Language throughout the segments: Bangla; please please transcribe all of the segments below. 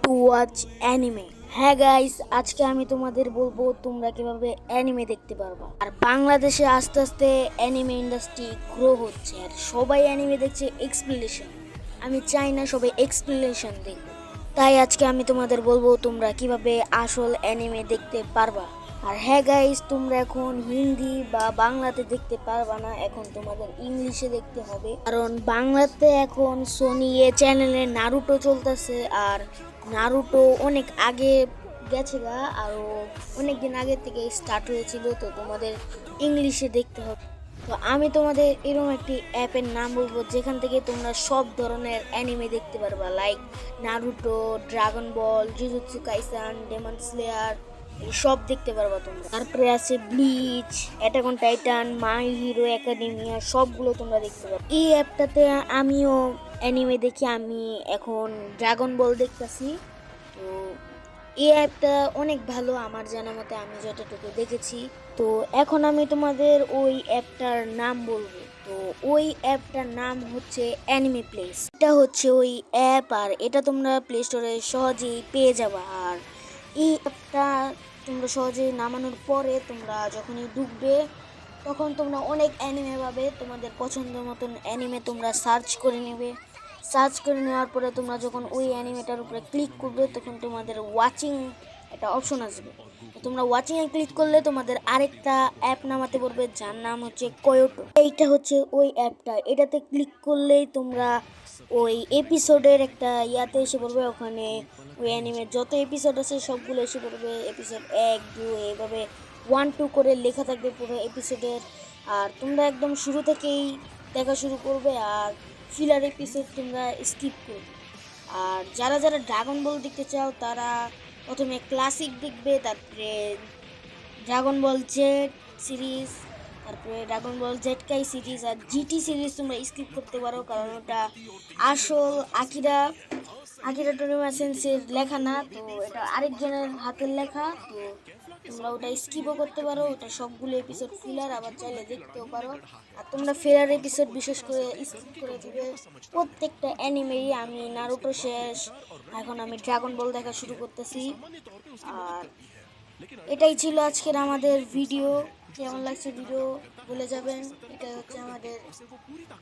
To watch anime. হ্যাঁ গাইস, আজকে আমি তোমাদের বলবো তোমরা কিভাবে অ্যানিমে দেখতে পারবা। আর বাংলাদেশে আস্তে আস্তে অ্যানিমে ইন্ডাস্ট্রি গ্রো হচ্ছে, আর সবাই অ্যানিমে দেখছে এক্সপ্লেনেশন। আমি চাই না সবাই এক্সপ্লেনেশন দেখবে, তাই আজকে আমি তোমাদের বলবো তোমরা কিভাবে আসল অ্যানিমে দেখতে পারবা। আর হ্যাঁ গাইস, তোমরা এখন হিন্দি বা বাংলাতে দেখতে পারবা না, এখন তোমাদের ইংলিশে দেখতে হবে, কারণ বাংলাতে এখন সোনি চ্যানেলে নারুটো চলতেছে। আর নারুটো অনেক আগে গেছে গা, আরও অনেক দিন আগে থেকে স্টার্ট হয়েছিল, তো তোমাদের ইংলিশে দেখতে হবে। তো আমি তোমাদের এরকম একটি অ্যাপের নাম বলবো যেখান থেকে তোমরা সব ধরনের অ্যানিমে দেখতে পারবা, লাইক নারুটো, ড্রাগন বল, জুজুৎসু কাইসান, ডেমন স্লেয়ার, সব দেখতে পারবা তোমরা। তারপরে আছে bleach, attack on Titan, my hero academia, সবগুলো তোমরা দেখতে পারো। এই অ্যাপটাতে আমিও অ্যানিমে দেখি, আমি এখন ড্রাগন বল দেখতেছি। তো এই অ্যাপটা অনেক ভালো আমার জানা মতে, আমি যতটুকু দেখেছি। তো এখন আমি তোমাদের ওই অ্যাপটার নাম বলবো। তো ওই অ্যাপটার নাম হচ্ছে অ্যানিমে প্লেস। এটা হচ্ছে ওই অ্যাপ, আর এটা তোমরা প্লে স্টোরে সহজেই পেয়ে যাবা। আর এই অ্যাপটা তোমরা সহজেই নামানোর পরে তোমরা যখনই ঢুকবে তখন তোমরা অনেক অ্যানিমে পাবে। তোমাদের পছন্দ মতন অ্যানিমে তোমরা সার্চ করে নেবে। সার্চ করে নেওয়ার পরে তোমরা যখন ওই অ্যানিমেটার উপরে ক্লিক করবে তখন তোমাদের ওয়াচিং একটা অপশন আসবে। তো তোমরা ওয়াচিংয়ে ক্লিক করলে তোমাদের আরেকটা অ্যাপ নামাতে পড়বে, যার নাম হচ্ছে কোয়োটো। এইটা হচ্ছে ওই অ্যাপটা, এটাতে ক্লিক করলেই তোমরা ওই এপিসোডের একটা ইয়াতে এসে পড়বে। ওখানে ওই অ্যানিমের যত এপিসোড আছে সবগুলো এসে পড়বে, এপিসোড 1, 2 এইভাবে 1, 2 করে লেখা থাকবে পুরো এপিসোডের। আর তোমরা একদম শুরু থেকেই দেখা শুরু করবে, আর ফিলার এপিসোড তোমরা স্কিপ করবে। আর যারা যারা ড্রাগন বল দেখতে চাও তারা প্রথমে ক্লাসিক দেখবে, তারপরে ড্রাগন বল জেড সিরিজ, তারপরে ড্রাগন বল জেড কাই সিরিজ। আর জিটি সিরিজ তোমরা স্কিপ করতে পারো, কারণ ওটা আসল আকিরা আকিরা টোরিয়ামা সেন্সের লেখা না, তো এটা আরেকজনের হাতের লেখা। তো তোমরা ওটা স্কিপও করতে পারো, ওটা সবগুলো এপিসোড ফিলার, আবার চাইলে দেখতেও পারো। আর তোমরা ফিলার এপিসোড বিশেষ করে স্কিপ করে দিবে। প্রত্যেকটা অ্যানিমেই আমি নারুটো শেষ, এখন আমি ড্রাগন বল দেখা শুরু করতেছি। আর এটাই ছিল আজকের আমাদের ভিডিও। কেমন লাগছে ভিডিও বলে যাবেন। এটা হচ্ছে আমাদের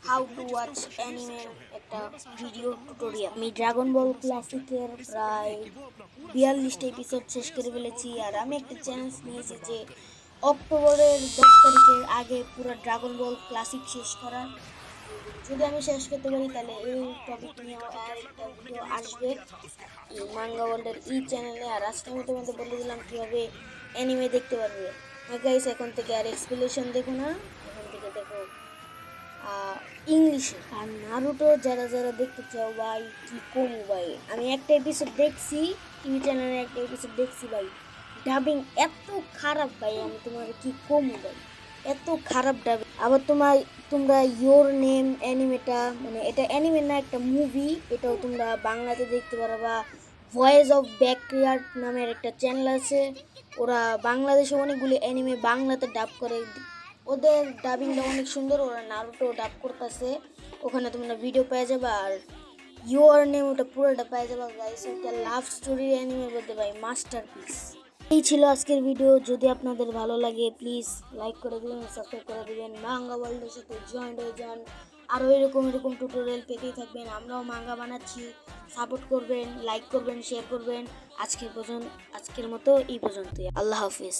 হাউ টু ওয়াচ অ্যানিমের একটা ভিডিও টিউটোরিয়াল। আমি ড্রাগন বল ক্লাসিকের প্রায় 42টা এপিসোড শেষ করে ফেলেছি। আর আমি একটা চ্যালেঞ্জ নিয়েছি যে অক্টোবরের 10 তারিখের আগে পুরো ড্রাগন বল ক্লাসিক শেষ করার। যদি আমি শেষ করতে পারি তাহলে এই টপিক নিয়ে আর একটা ভিডিও আসবে এই মাঙ্গা ওয়ার্ল্ডের চ্যানেলে। আর আজকে আমি তোমাদের বলে দিলাম কীভাবে অ্যানিমে দেখতে পারবে। হ্যাঁ গাইস, এখন থেকে আর এক্সপ্লেনেশন দেখো না, এখন থেকে দেখো ইংলিশে। আর নারুটো যারা যারা দেখতে চাও ভাই, কি কম ভাই, আমি একটা এপিসোড দেখছি, টিভি চ্যানেলে একটা এপিসোড দেখছি ভাই, ডাবিং এত খারাপ ভাই, আমি তোমার কি কম ভাই, এত খারাপ ডাবিং। আবার তোমরা ইয়োর নেম অ্যানিমেটা, মানে এটা অ্যানিমে না, একটা মুভি, এটাও তোমরা বাংলাতে দেখতে পারবা। ভয়েস অফ ব্যাকয়ার্ড নামের একটা চ্যানেল আছে, ওরা বাংলাদেশে অনেকগুলি অ্যানিমে বাংলাতে ডাব করে, ওদের ডাবিংটা অনেক সুন্দর, ওরা নারুটো ডাব করতেছে, ওখানে তোমরা ভিডিও পেয়ে যাবে। আর ইউর নেম ওটা পুরোটা পেয়ে যাবে গাইস, ওটা লাভ স্টোরি অ্যানিমে বলতে ভাই মাস্টারপিস। এই ছিল আজকের ভিডিও। যদি আপনাদের ভালো লাগে প্লিজ লাইক করে দিবেন, সাবস্ক্রাইব করে দিবেন, মাঙ্গা ওয়ার্ল্ডের সাথে জয়েন্ট হয়ে যান। আরও এরকম টিউটোরিয়াল পেতেই থাকবেন, আমরাও মাঙ্গা বানাচ্ছি, সাপোর্ট করবেন, লাইক করবেন, শেয়ার করবেন। আজকের মতো এই পর্যন্তই। আল্লাহ হাফিজ।